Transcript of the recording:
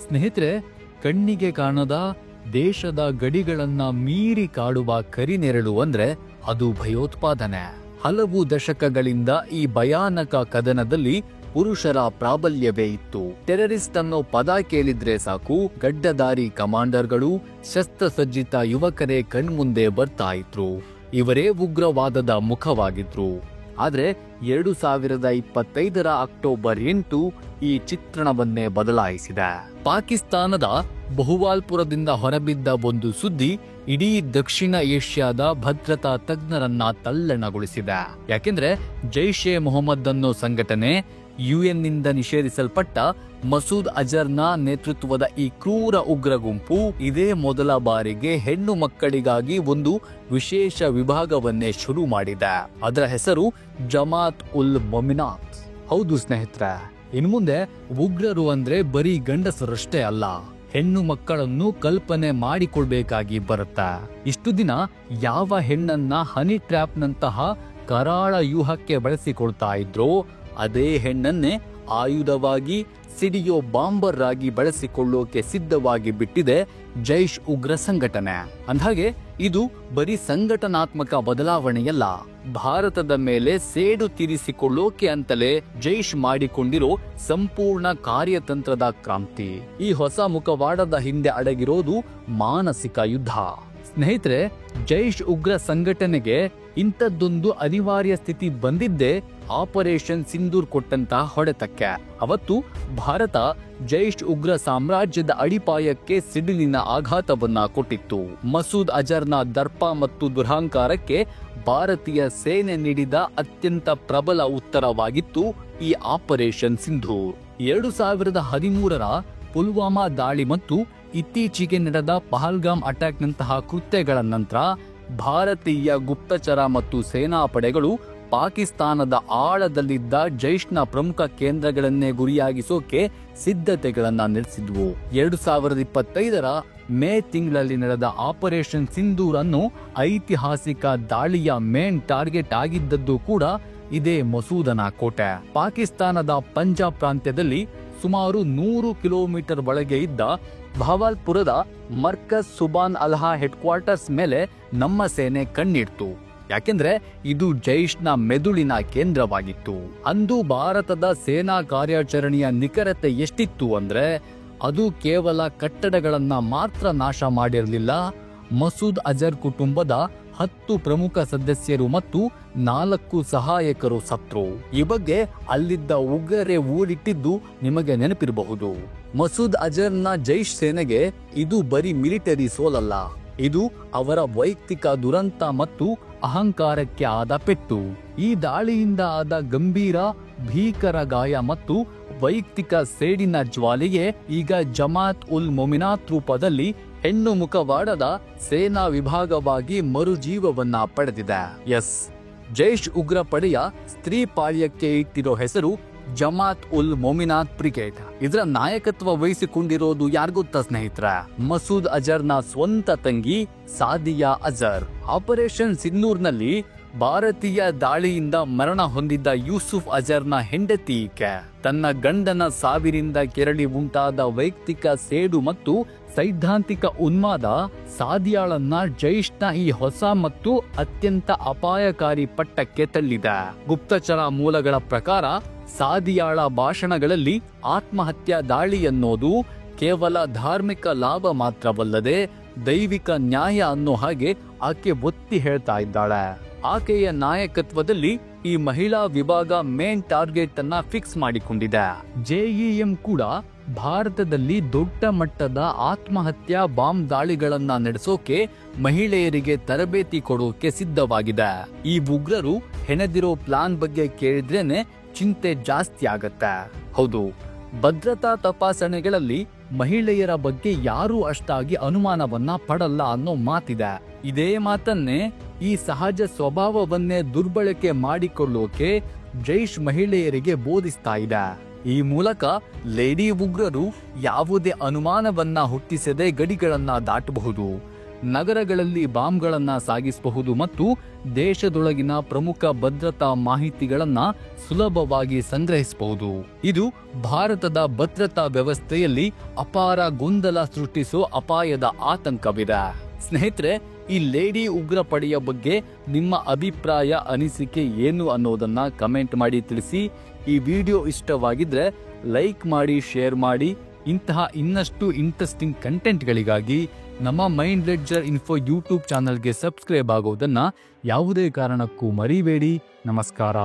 ಸ್ನೇಹಿತರೆ, ಕಣ್ಣಿಗೆ ಕಾಣದ ದೇಶದ ಗಡಿಗಳನ್ನ ಮೀರಿ ಕಾಡುವ ಕರಿನೆರಳು ಅಂದ್ರೆ ಅದು ಭಯೋತ್ಪಾದನೆ. ಹಲವು ದಶಕಗಳಿಂದ ಈ ಭಯಾನಕ ಕದನದಲ್ಲಿ ಪುರುಷರ ಪ್ರಾಬಲ್ಯವೇ ಇತ್ತು. ಟೆರರಿಸ್ಟ್ ಅನ್ನೋ ಪದ ಕೇಳಿದ್ರೆ ಸಾಕು, ಗಡ್ಡಧಾರಿ ಕಮಾಂಡರ್ಗಳು, ಶಸ್ತ್ರಸಜ್ಜಿತ ಯುವಕರೇ ಕಣ್ಮುಂದೆ ಬರ್ತಾ ಇದ್ರು. ಇವರೇ ಉಗ್ರವಾದದ ಮುಖವಾಗಿದ್ರು. ಆದ್ರೆ 2025 ಅಕ್ಟೋಬರ್ 8 ಈ ಚಿತ್ರಣವನ್ನೇ ಬದಲಾಯಿಸಿದೆ. ಪಾಕಿಸ್ತಾನದ ಬಹುವಾಲ್ಪುರದಿಂದ ಹೊರಬಿದ್ದ ಒಂದು ಸುದ್ದಿ ಇಡೀ ದಕ್ಷಿಣ ಏಷ್ಯಾದ ಭದ್ರತಾ ತಜ್ಞರನ್ನ ತಲ್ಲಣಗೊಳಿಸಿದೆ. ಯಾಕೆಂದ್ರೆ ಜೈಷ್ ಎ ಮೊಹಮ್ಮದ್ ಅನ್ನೋ ಸಂಘಟನೆ, ಯುಎನ್ನಿಂದ ನಿಷೇಧಿಸಲ್ಪಟ್ಟ ಮಸೂದ್ ಅಜರ್ನ ನೇತೃತ್ವದ ಈ ಕ್ರೂರ ಉಗ್ರ ಗುಂಪು ಇದೇ ಮೊದಲ ಬಾರಿಗೆ ಹೆಣ್ಣು ಮಕ್ಕಳಿಗಾಗಿ ಒಂದು ವಿಶೇಷ ವಿಭಾಗವನ್ನೇ ಶುರು ಮಾಡಿದೆ. ಅದರ ಹೆಸರು ಜಮಾತ್ ಉಲ್ ಮೊಮಿನಾತ್. ಹೌದು ಸ್ನೇಹಿತರೆ, ಇನ್ಮುಂದೆ ಉಗ್ರರು ಅಂದ್ರೆ ಬರೀ ಗಂಡಸರಷ್ಟೇ ಅಲ್ಲ, ಹೆಣ್ಣು ಮಕ್ಕಳನ್ನು ಕಲ್ಪನೆ ಮಾಡಿಕೊಳ್ಬೇಕಾಗಿ ಬರುತ್ತೆ. ಇಷ್ಟು ದಿನ ಯಾವ ಹೆಣ್ಣನ್ನ ಹನಿ ಟ್ರ್ಯಾಪ್ ನಂತಹ ಕರಾಳ ವ್ಯೂಹಕ್ಕೆ ಬಳಸಿಕೊಳ್ತಾ ಇದ್ರೋ ಅದೇ ಹೆಣ್ಣನ್ನೇ ಆಯುಧವಾಗಿ, ಸಿಡಿಯೋ ಬಾಂಬರ್ ಆಗಿ ಬಳಸಿಕೊಳ್ಳೋಕೆ ಸಿದ್ಧವಾಗಿ ಬಿಟ್ಟಿದೆ ಜೈಷ್ ಉಗ್ರ ಸಂಘಟನೆ. ಅಂದ್ಹಾಗೆ ಇದು ಬರೀ ಸಂಘಟನಾತ್ಮಕ ಬದಲಾವಣೆಯಲ್ಲ, ಭಾರತದ ಮೇಲೆ ಸೇಡು ತೀರಿಸಿಕೊಳ್ಳೋಕೆ ಅಂತಲೇ ಜೈಷ್ ಮಾಡಿಕೊಂಡಿರೋ ಸಂಪೂರ್ಣ ಕಾರ್ಯತಂತ್ರದ ಕ್ರಾಂತಿ. ಈ ಹೊಸ ಮುಖವಾಡದ ಹಿಂದೆ ಅಡಗಿರೋದು ಮಾನಸಿಕ ಯುದ್ಧ. ಸ್ನೇಹಿತರೆ, ಜೈಷ್ ಉಗ್ರ ಸಂಘಟನೆಗೆ ಇಂಥದ್ದೊಂದು ಅನಿವಾರ್ಯ ಸ್ಥಿತಿ ಬಂದಿದ್ದೇ ಆಪರೇಷನ್ ಸಿಂಧೂರ್ ಕೊಟ್ಟಂತಹ ಹೊಡೆತಕ್ಕೆ. ಅವತ್ತು ಭಾರತ ಜೈಷ್ ಉಗ್ರ ಸಾಮ್ರಾಜ್ಯದ ಅಡಿಪಾಯಕ್ಕೆ ಸಿಡಿಲಿನ ಆಘಾತವನ್ನ ಕೊಟ್ಟಿತ್ತು. ಮಸೂದ್ ಅಜರ್ನ ದರ್ಪ ಮತ್ತು ದುರಹಂಕಾರಕ್ಕೆ ಭಾರತೀಯ ಸೇನೆ ನೀಡಿದ ಅತ್ಯಂತ ಪ್ರಬಲ ಉತ್ತರವಾಗಿತ್ತು ಈ ಆಪರೇಷನ್ ಸಿಂಧೂರ್. 2013 ಪುಲ್ವಾಮಾ ದಾಳಿ ಮತ್ತು ಇತ್ತೀಚೆಗೆ ನಡೆದ ಪಹಲ್ಗಾಮ್ ಅಟ್ಯಾಕ್ ನಂತಹ ಕೃತ್ಯಗಳ ನಂತರ ಭಾರತೀಯ ಗುಪ್ತಚರ ಮತ್ತು ಸೇನಾ ಪಡೆಗಳು ಪಾಕಿಸ್ತಾನದ ಆಳದಲ್ಲಿದ್ದ ಜೈಷ್ನ ಪ್ರಮುಖ ಕೇಂದ್ರಗಳನ್ನೇ ಗುರಿಯಾಗಿಸೋಕೆ ಸಿದ್ಧತೆಗಳನ್ನ ನಡೆಸಿದ್ವು. 2025 ಮೇ ತಿಂಗಳಲ್ಲಿ ನಡೆದ ಆಪರೇಷನ್ ಸಿಂಧೂರ್ ಅನ್ನು ಐತಿಹಾಸಿಕ ದಾಳಿಯ ಮೇನ್ ಟಾರ್ಗೆಟ್ ಆಗಿದ್ದದ್ದು ಕೂಡ ಇದೇ ಮಸೂದನ ಕೋಟೆ. ಪಾಕಿಸ್ತಾನದ ಪಂಜಾಬ್ ಪ್ರಾಂತ್ಯದಲ್ಲಿ ಸುಮಾರು 100 ಕಿಲೋಮೀಟರ್ ಒಳಗೆ ಇದ್ದ ಭಾವಲ್ಪುರದ ಮರ್ಕಜ್ ಸುಬಾನ್ ಅಲ್ಹಾ ಹೆಡ್ ಕ್ವಾರ್ಟರ್ಸ್ ಮೇಲೆ ನಮ್ಮ ಸೇನೆ ಕಣ್ಣಿಡ್ತು. ಯಾಕೆಂದ್ರೆ ಇದು ಜೈಷ್ನ ಮೆದುಳಿನ ಕೇಂದ್ರವಾಗಿತ್ತು. ಅಂದು ಭಾರತದ ಸೇನಾ ಕಾರ್ಯಾಚರಣೆಯ ನಿಖರತೆ ಎಷ್ಟಿತ್ತು ಅಂದ್ರೆ ಅದು ಕೇವಲ ಕಟ್ಟಡಗಳನ್ನ ಮಾತ್ರ ನಾಶ ಮಾಡಿರಲಿಲ್ಲ, ಮಸೂದ್ ಅಜರ್ ಕುಟುಂಬದ 10 ಪ್ರಮುಖ ಸದಸ್ಯರು ಮತ್ತು 4 ಸಹಾಯಕರು ಸತ್ರು. ಈ ಬಗ್ಗೆ ಅಲ್ಲಿದ್ದ ಉಗ್ರರೇ ಊರಿಟ್ಟಿದ್ದು ನಿಮಗೆ ನೆನಪಿರಬಹುದು. ಮಸೂದ್ ಅಜರ್ನ ಜೈಷ್ ಸೇನೆಗೆ ಇದು ಬರೀ ಮಿಲಿಟರಿ ಸೋಲಲ್ಲ, ಇದು ಅವರ ವೈಯಕ್ತಿಕ ದುರಂತ ಮತ್ತು ಅಹಂಕಾರಕ್ಕೆ ಆದ ಪೆಟ್ಟು. ಈ ದಾಳಿಯಿಂದ ಆದ ಗಂಭೀರ ಭೀಕರ ಗಾಯ ಮತ್ತು ವೈಯಕ್ತಿಕ ಸೇಡಿನ ಜ್ವಾಲೆಗೆ ಈಗ ಜಮಾತ್ ಉಲ್ ಮೊಮಿನಾತ್ ರೂಪದಲ್ಲಿ ಹೆಣ್ಣು ಮುಖವಾಡದ ಸೇನಾ ವಿಭಾಗವಾಗಿ ಮರುಜೀವವನ್ನ ಪಡೆದಿದೆ. ಜೈಷ್ ಉಗ್ರ ಪಡೆಯ ಸ್ತ್ರೀ ಪಾಳ್ಯಕ್ಕೆ ಇಟ್ಟಿರೋ ಹೆಸರು ಜಮಾತ್ ಉಲ್ ಮೊಮಿನಾತ್ ಬ್ರಿಗೇಡ್. ಇದರ ನಾಯಕತ್ವ ವಹಿಸಿಕೊಂಡಿರೋದು ಯಾರ್ಗೊತ್ತಾ ಸ್ನೇಹಿತರ? ಮಸೂದ್ ಅಜರ್ನ ಸ್ವಂತ ತಂಗಿ ಸಾದಿಯಾ ಅಜರ್. ಆಪರೇಷನ್ ಸಿಂಧೂರ್ನಲ್ಲಿ ಭಾರತೀಯ ದಾಳಿಯಿಂದ ಮರಣ ಹೊಂದಿದ್ದ ಯೂಸುಫ್ ಅಜರ್ನ ಹೆಂಡತಿ ಈಕೆ. ತನ್ನ ಗಂಡನ ಸಾವಿನಿಂದ ಕೆರಳಿ ಉಂಟಾದ ವೈಯಕ್ತಿಕ ಸೇಡು ಮತ್ತು ಸೈದ್ಧಾಂತಿಕ ಉನ್ಮಾದ ಸಾದಿಯಾಳನ್ನ ಜೈಷ್ನ ಈ ಹೊಸ ಮತ್ತು ಅತ್ಯಂತ ಅಪಾಯಕಾರಿ ಪಟ್ಟಕ್ಕೆ ತಳ್ಳಿದೆ. ಗುಪ್ತಚರ ಮೂಲಗಳ ಪ್ರಕಾರ ಸಾದಿಯಾಳ ಭಾಷಣಗಳಲ್ಲಿ ಆತ್ಮಹತ್ಯಾ ದಾಳಿ ಅನ್ನೋದು ಕೇವಲ ಧಾರ್ಮಿಕ ಲಾಭ ಮಾತ್ರವಲ್ಲದೆ ದೈವಿಕ ನ್ಯಾಯ ಅನ್ನೋ ಹಾಗೆ ಆಕೆ ಒತ್ತಿ ಹೇಳ್ತಾ ಇದ್ದಾಳೆ. ಆಕೆಯ ನಾಯಕತ್ವದಲ್ಲಿ ಈ ಮಹಿಳಾ ವಿಭಾಗ ಮೇನ್ ಟಾರ್ಗೆಟ್ ಅನ್ನ ಫಿಕ್ಸ್ ಮಾಡಿಕೊಂಡಿದೆ. ಜೆಇಎಂ ಕೂಡ ಭಾರತದಲ್ಲಿ ದೊಡ್ಡ ಮಟ್ಟದ ಆತ್ಮಹತ್ಯಾ ಬಾಂಬ್ ದಾಳಿಗಳನ್ನ ನಡೆಸೋಕೆ ಮಹಿಳೆಯರಿಗೆ ತರಬೇತಿ ಕೊಡೋಕೆ ಸಿದ್ಧವಾಗಿದೆ. ಈ ಉಗ್ರರು ಹೆಣೆದಿರೋ ಪ್ಲಾನ್ ಬಗ್ಗೆ ಕೇಳಿದ್ರೇನೆ ಚಿಂತೆ ಜಾಸ್ತಿ ಆಗತ್ತೆ. ಹೌದು, ಭದ್ರತಾ ತಪಾಸಣೆಗಳಲ್ಲಿ ಮಹಿಳೆಯರ ಬಗ್ಗೆ ಯಾರೂ ಅಷ್ಟಾಗಿ ಅನುಮಾನವನ್ನ ಪಡಲ್ಲ ಅನ್ನೋ ಮಾತಿದೆ. ಇದೇ ಮಾತನ್ನೇ ಈ ಸಹಜ ಸ್ವಭಾವವನ್ನೇ ದುರ್ಬಳಕೆ ಮಾಡಿಕೊಳ್ಳೋಕೆ ಜೈಷ್ ಮಹಿಳೆಯರಿಗೆ ಬೋಧಿಸ್ತಾ ಇದೆ. ಈ ಮೂಲಕ ಲೇಡಿ ಉಗ್ರರು ಯಾವುದೇ ಅನುಮಾನವನ್ನ ಹುಟ್ಟಿಸದೆ ಗಡಿಗಳನ್ನ ದಾಟಬಹುದು. ನಗರಗಳಲ್ಲಿ ಬಾಂಬ್ಗಳನ್ನ ಸಾಗಿಸಬಹುದು ಮತ್ತು ದೇಶದೊಳಗಿನ ಪ್ರಮುಖ ಭದ್ರತಾ ಮಾಹಿತಿಗಳನ್ನ ಸುಲಭವಾಗಿ ಸಂಗ್ರಹಿಸಬಹುದು. ಇದು ಭಾರತದ ಭದ್ರತಾ ವ್ಯವಸ್ಥೆಯಲ್ಲಿ ಅಪಾರ ಗೊಂದಲ ಸೃಷ್ಟಿಸೋ ಅಪಾಯದ ಆತಂಕವಿದೆ. ಸ್ನೇಹಿತರೆ, ಈ ಲೇಡಿ ಉಗ್ರ ಪಡೆಯ ಬಗ್ಗೆ ನಿಮ್ಮ ಅಭಿಪ್ರಾಯ, ಅನಿಸಿಕೆ ಏನು ಅನ್ನೋದನ್ನ ಕಮೆಂಟ್ ಮಾಡಿ ತಿಳಿಸಿ. ಈ ವಿಡಿಯೋ ಇಷ್ಟವಾಗಿದ್ರೆ ಲೈಕ್ ಮಾಡಿ, ಶೇರ್ ಮಾಡಿ. ಇಂತಹ ಇನ್ನಷ್ಟು ಇಂಟ್ರೆಸ್ಟಿಂಗ್ ಕಂಟೆಂಟ್ಗಳಿಗಾಗಿ ನಮ್ಮ ಮೈಂಡ್ ಲೆಡ್ಜರ್ ಇನ್ಫೋ ಯೂಟ್ಯೂಬ್ ಚಾನಲ್ಗೆ ಸಬ್ಸ್ಕ್ರೈಬ್ ಆಗೋದನ್ನ ಯಾವುದೇ ಕಾರಣಕ್ಕೂ ಮರಿಬೇಡಿ. ನಮಸ್ಕಾರ.